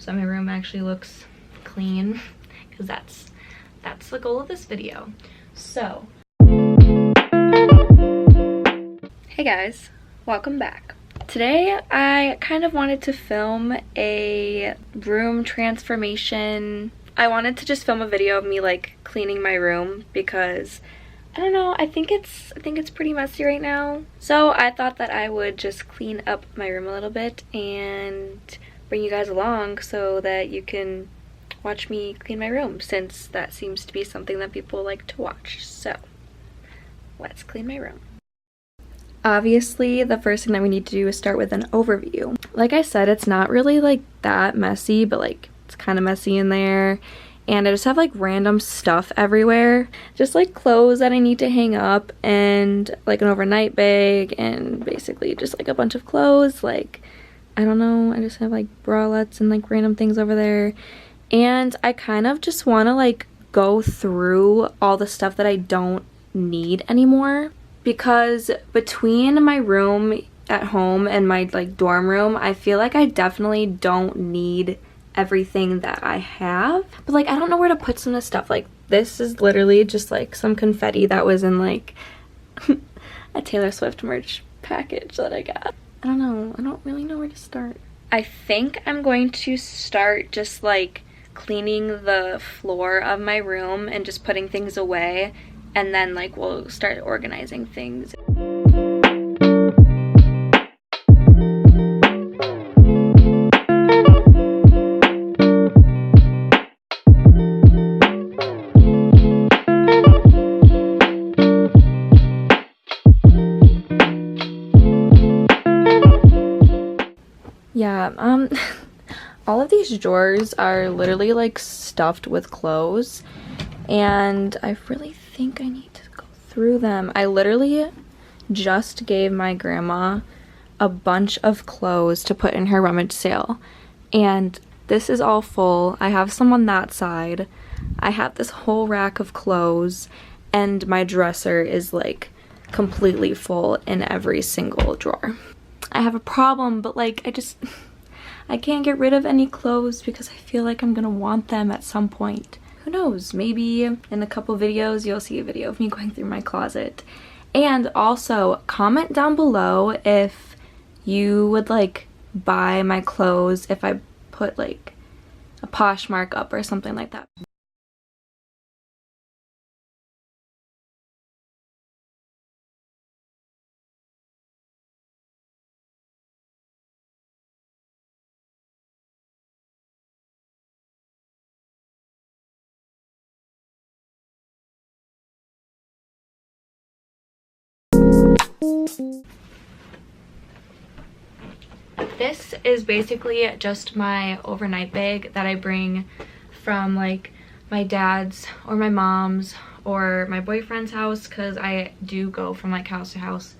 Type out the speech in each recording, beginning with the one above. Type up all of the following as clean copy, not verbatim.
so my room actually looks clean, because that's the goal of this video. So hey guys, welcome back. Today I kind of wanted to film a room transformation. I wanted to just film a video of me like cleaning my room because I don't know, I think it's pretty messy right now. So I thought that I would just clean up my room a little bit and bring you guys along so that you can watch me clean my room, since that seems to be something that people like to watch. So let's clean my room. Obviously, the first thing that we need to do is start with an overview. Like I said, it's not really like that messy, but like it's kind of messy in there. And I just have like random stuff everywhere. Just like clothes that I need to hang up and like an overnight bag and basically just like a bunch of clothes. Like, I don't know, I just have like bralettes and like random things over there. And I kind of just want to like go through all the stuff that I don't need anymore. Because between my room at home and my like dorm room, I feel like I definitely don't need everything that I have. But like I don't know where to put some of this stuff. Like this is literally just like some confetti that was in like a Taylor Swift merch package that I got. I don't know. I don't really know where to start. I think I'm going to start just like cleaning the floor of my room and just putting things away. And then like we'll start organizing things. Yeah, all of these drawers are literally like stuffed with clothes. And I really think I need to go through them. I literally just gave my grandma a bunch of clothes to put in her rummage sale. And this is all full. I have some on that side. I have this whole rack of clothes. And my dresser is like completely full in every single drawer. I have a problem, but like I can't get rid of any clothes because I feel like I'm gonna want them at some point. Who knows, maybe in a couple videos you'll see a video of me going through my closet. And also comment down below if you would like buy my clothes if I put like a Poshmark up or something like that. This is basically just my overnight bag that I bring from like my dad's or my mom's or my boyfriend's house, because I do go from like house to house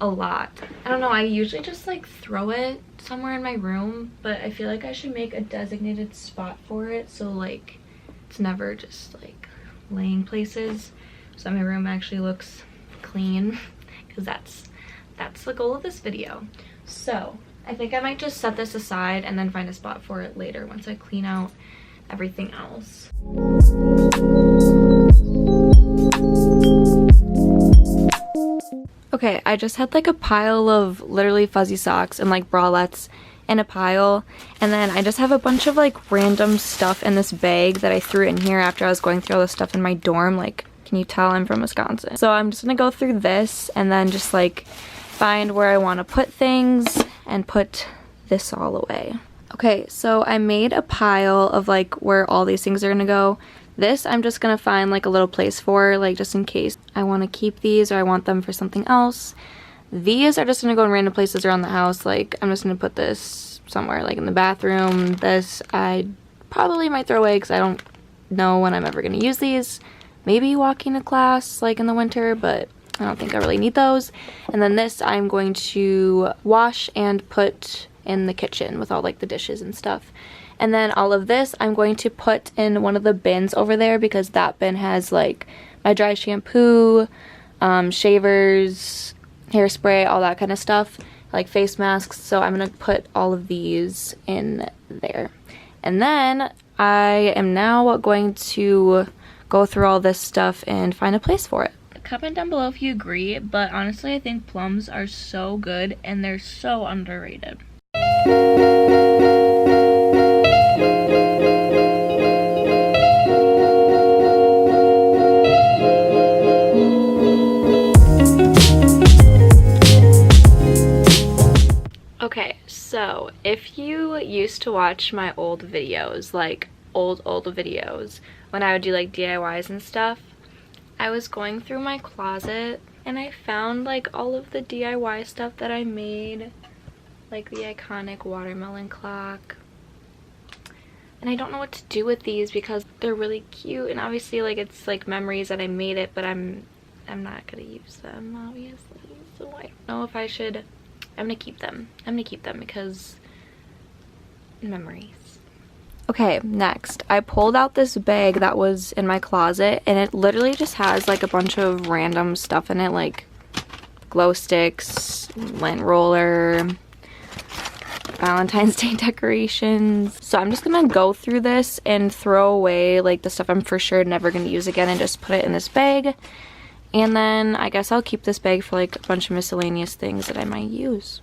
a lot. I don't know, I usually just like throw it somewhere in my room, but I feel like I should make a designated spot for it so like it's never just like laying places, so my room actually looks clean, because that's the goal of this video. So I think I might just set this aside and then find a spot for it later once I clean out everything else. Okay, I just had like a pile of literally fuzzy socks and like bralettes in a pile, and then I just have a bunch of like random stuff in this bag that I threw in here after I was going through all the stuff in my dorm. Like, can you tell I'm from Wisconsin? So I'm just gonna go through this and then just like find where I want to put things and put this all away. Okay, so I made a pile of like where all these things are gonna go. This I'm just gonna find like a little place for, like just in case I want to keep these or I want them for something else. These are just gonna go in random places around the house. Like I'm just gonna put this somewhere like in the bathroom. This I probably might throw away because I don't know when I'm ever gonna use these. Maybe walking to class like in the winter, but I don't think I really need those. And then this I'm going to wash and put in the kitchen with all like the dishes and stuff. And then all of this I'm going to put in one of the bins over there, because that bin has like my dry shampoo, shavers, hairspray, all that kind of stuff, like face masks. So I'm gonna put all of these in there. And then I am now going to go through all this stuff and find a place for it. Comment down below if you agree, but honestly I think plums are so good and they're so underrated. Okay, so if you used to watch my old videos, like old videos, when I would do like DIYs and stuff, I was going through my closet and I found like all of the DIY stuff that I made, like the iconic watermelon clock. And I don't know what to do with these because they're really cute, and obviously like it's like memories that I made it, but I'm not gonna use them obviously, so I don't know if I should. I'm gonna keep them. I'm gonna keep them because memories. Okay, next I pulled out this bag that was in my closet, and it literally just has like a bunch of random stuff in it, like glow sticks, lint roller, Valentine's Day decorations. So I'm just gonna go through this and throw away like the stuff I'm for sure never gonna use again and just put it in this bag. And then I guess I'll keep this bag for like a bunch of miscellaneous things that I might use.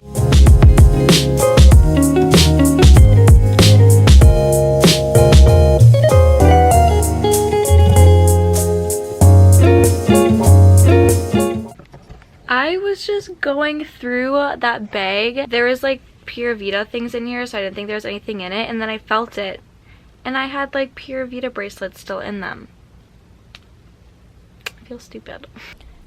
I was just going through that bag. There was like Pure Vita things in here, so I didn't think there was anything in it, and then I felt it and I had like Pure Vita bracelets still in them. I feel stupid.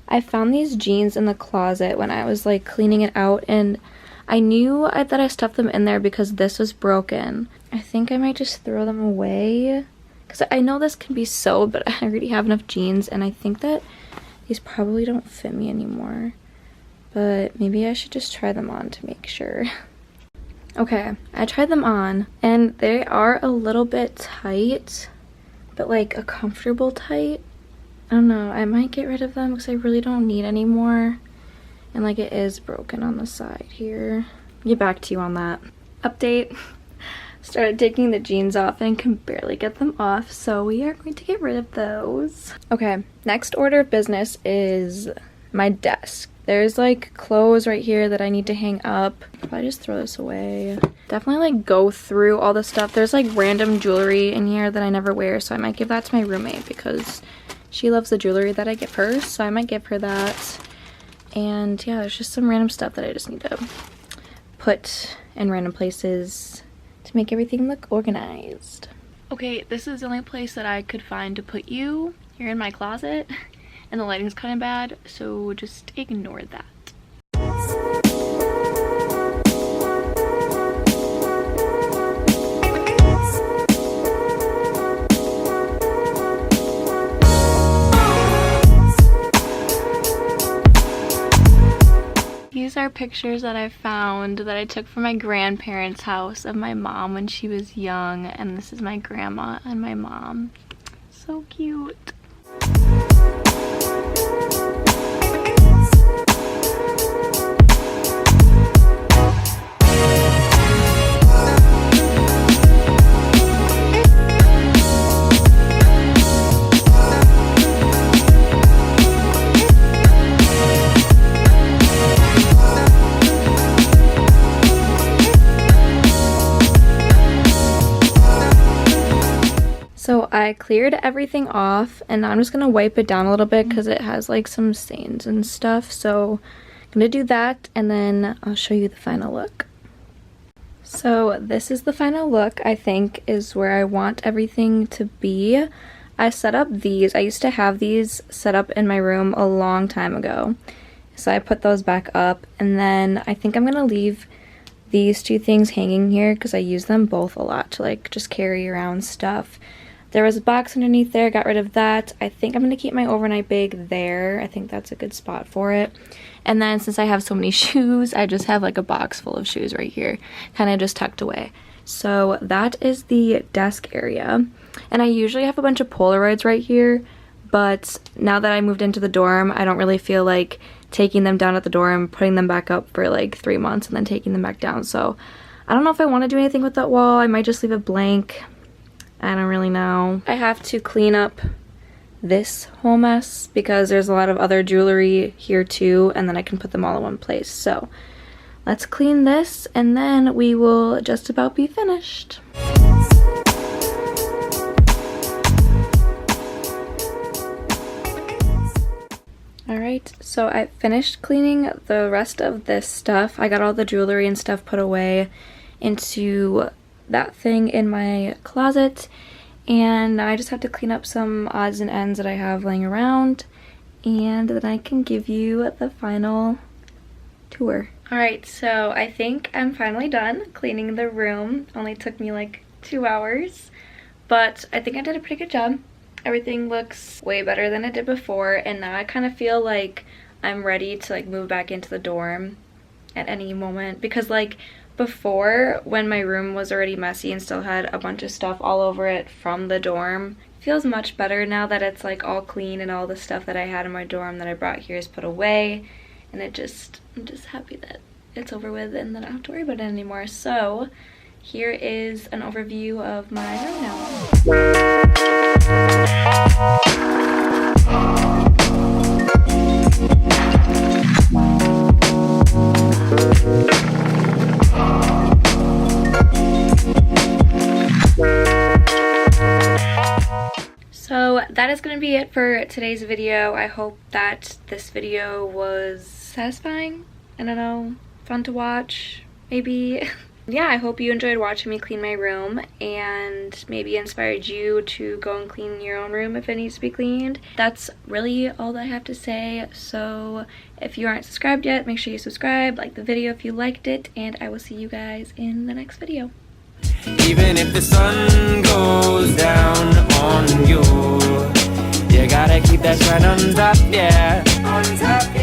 I found these jeans in the closet when I was like cleaning it out, and I knew that I stuffed them in there because this was broken. I think I might just throw them away because I know this can be sewed, but I already have enough jeans, and I think that these probably don't fit me anymore, but maybe I should just try them on to make sure. Okay, I tried them on and they are a little bit tight, but like a comfortable tight. I don't know, I might get rid of them because I really don't need any more. And like it is broken on the side here. Get back to you on that. Update. Started taking the jeans off and can barely get them off, so we are going to get rid of those. Okay, next order of business is my desk. There's like clothes right here that I need to hang up. If I just throw this away. Definitely like go through all the stuff. There's like random jewelry in here that I never wear, so I might give that to my roommate because she loves the jewelry that I give her, so I might give her that. And yeah, there's just some random stuff that I just need to put in random places to make everything look organized. Okay, this is the only place that I could find to put you here in my closet, and the lighting's kind of bad, so just ignore that. These are pictures that I found that I took from my grandparents' house of my mom when she was young, and this is my grandma and my mom. So cute. So I cleared everything off, and now I'm just gonna wipe it down a little bit because it has like some stains and stuff. So I'm gonna do that, and then I'll show you the final look. So this is the final look, I think, is where I want everything to be. I set up these. I used to have these set up in my room a long time ago. So I put those back up, and then I think I'm gonna leave these two things hanging here because I use them both a lot to like just carry around stuff. There was a box underneath there, got rid of that. I think I'm going to keep my overnight bag there. I think that's a good spot for it. And then since I have so many shoes, I just have like a box full of shoes right here, kind of just tucked away. So that is the desk area. And I usually have a bunch of Polaroids right here, but now that I moved into the dorm, I don't really feel like taking them down at the dorm, putting them back up for like 3 months and then taking them back down. So I don't know if I want to do anything with that wall. I might just leave it blank. I don't really know. I have to clean up this whole mess because there's a lot of other jewelry here too, and then I can put them all in one place. So let's clean this and then we will just about be finished. Alright, so I finished cleaning the rest of this stuff. I got all the jewelry and stuff put away into that thing in my closet, and now I just have to clean up some odds and ends that I have laying around, and then I can give you the final tour. Alright, so I think I'm finally done cleaning the room. Only took me like 2 hours, but I think I did a pretty good job. Everything looks way better than it did before, and now I kind of feel like I'm ready to like move back into the dorm at any moment, because like before, when my room was already messy and still had a bunch of stuff all over it from the dorm, it feels much better now that it's like all clean and all the stuff that I had in my dorm that I brought here is put away, and I'm just happy that it's over with and that I don't have to worry about it anymore. So here is an overview of my room now. So that is going to be it for today's video. I hope that this video was satisfying, I don't know, fun to watch, maybe. Yeah, I hope you enjoyed watching me clean my room and maybe inspired you to go and clean your own room if it needs to be cleaned. That's really all that I have to say. So if you aren't subscribed yet, make sure you subscribe, like the video if you liked it, and I will see you guys in the next video. Even if the sun goes down on you, you gotta keep that shine on top, yeah. On top,